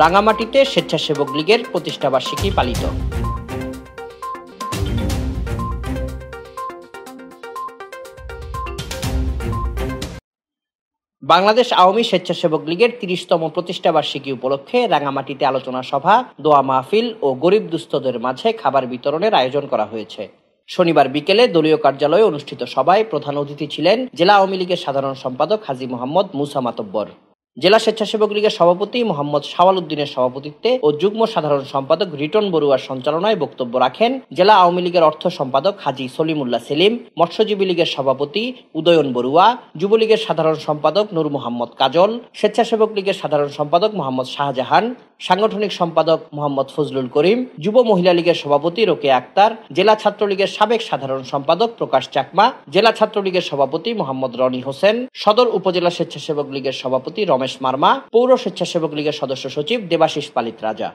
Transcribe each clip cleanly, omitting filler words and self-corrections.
রাঙামাটিতে স্বেচ্ছাসেবক লীগের প্রতিষ্ঠাবার্ষিকী পালিত। বাংলাদেশ আওয়ামী স্বেচ্ছাসেবক লীগের ৩০তম প্রতিষ্ঠাবার্ষিকী উপলক্ষে রাঙামাটিতে আলোচনা সভা, দোয়া মাহফিল ও গরিব দুস্থদের মাঝে খাবার বিতরণের আয়োজন করা হয়েছে। শনিবার বিকেলে দলীয় কার্যালয়ে অনুষ্ঠিত সভায় প্রধান অতিথি ছিলেন জেলা আওয়ামী লীগের সাধারণ সম্পাদক হাজী মোহাম্মদ মুসা মাতব্বর। জেলা স্বেচ্ছাসেবক লীগের সভাপতি মোহাম্মদ শাওয়াল উদ্দিনের সভাপতিত্বে ও যুগ্ম সাধারণ সম্পাদক রিটন বড়ুয়ার সঞ্চালনায় বক্তব্য রাখেন জেলা আওয়ামী লীগের অর্থ সম্পাদক হাজী সলিমুল্লাহ সেলিম, মৎস্যজীবী লীগের সভাপতি উদয়ন বড়ুয়া, যুবলীগের সাধারণ সম্পাদক নূর মোহাম্মদ কাজল, স্বেচ্ছাসেবক লীগের সাধারণ সম্পাদক মোহাম্মদ শাহজাহান, সাংগঠনিক সম্পাদক মোহাম্মদ ফজলুল করিম, যুব মহিলা লীগের সভাপতি রোকেয়া আক্তার, জেলা ছাত্রলীগের সাবেক সাধারণ সম্পাদক প্রকাশ চাকমা, জেলা ছাত্রলীগের সভাপতি মোহাম্মদ রনি হোসেন, সদর উপজেলা স্বেচ্ছাসেবক লীগের সভাপতি রমেশ মার্মা, পৌর স্বেচ্ছাসেবক লীগের সদস্য সচিব দেবাশিস পালিত রাজা।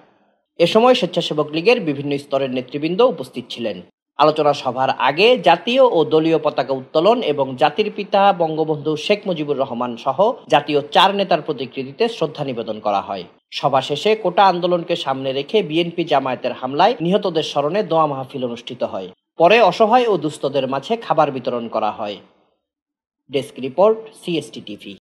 এ সময় স্বেচ্ছাসেবক লীগের বিভিন্ন স্তরের নেতৃবৃন্দ উপস্থিত ছিলেন। আলোচনা সভার আগে জাতীয় ও দলীয় পতাকা উত্তোলন এবং জাতির পিতা বঙ্গবন্ধু শেখ মুজিবুর রহমান সহ জাতীয় 4 নেতার প্রতিকৃতিতে শ্রদ্ধা নিবেদন করা হয়। সভা শেষে কোটা আন্দোলনকে সামনে রেখে বিএনপি জামায়াতের হামলায় নিহতদের স্মরণে দোয়া মাহফিল অনুষ্ঠিত হয়। পরে অসহায় ও দুস্থদের মাঝে খাবার বিতরণ করা হয়। Desk report, CST TV.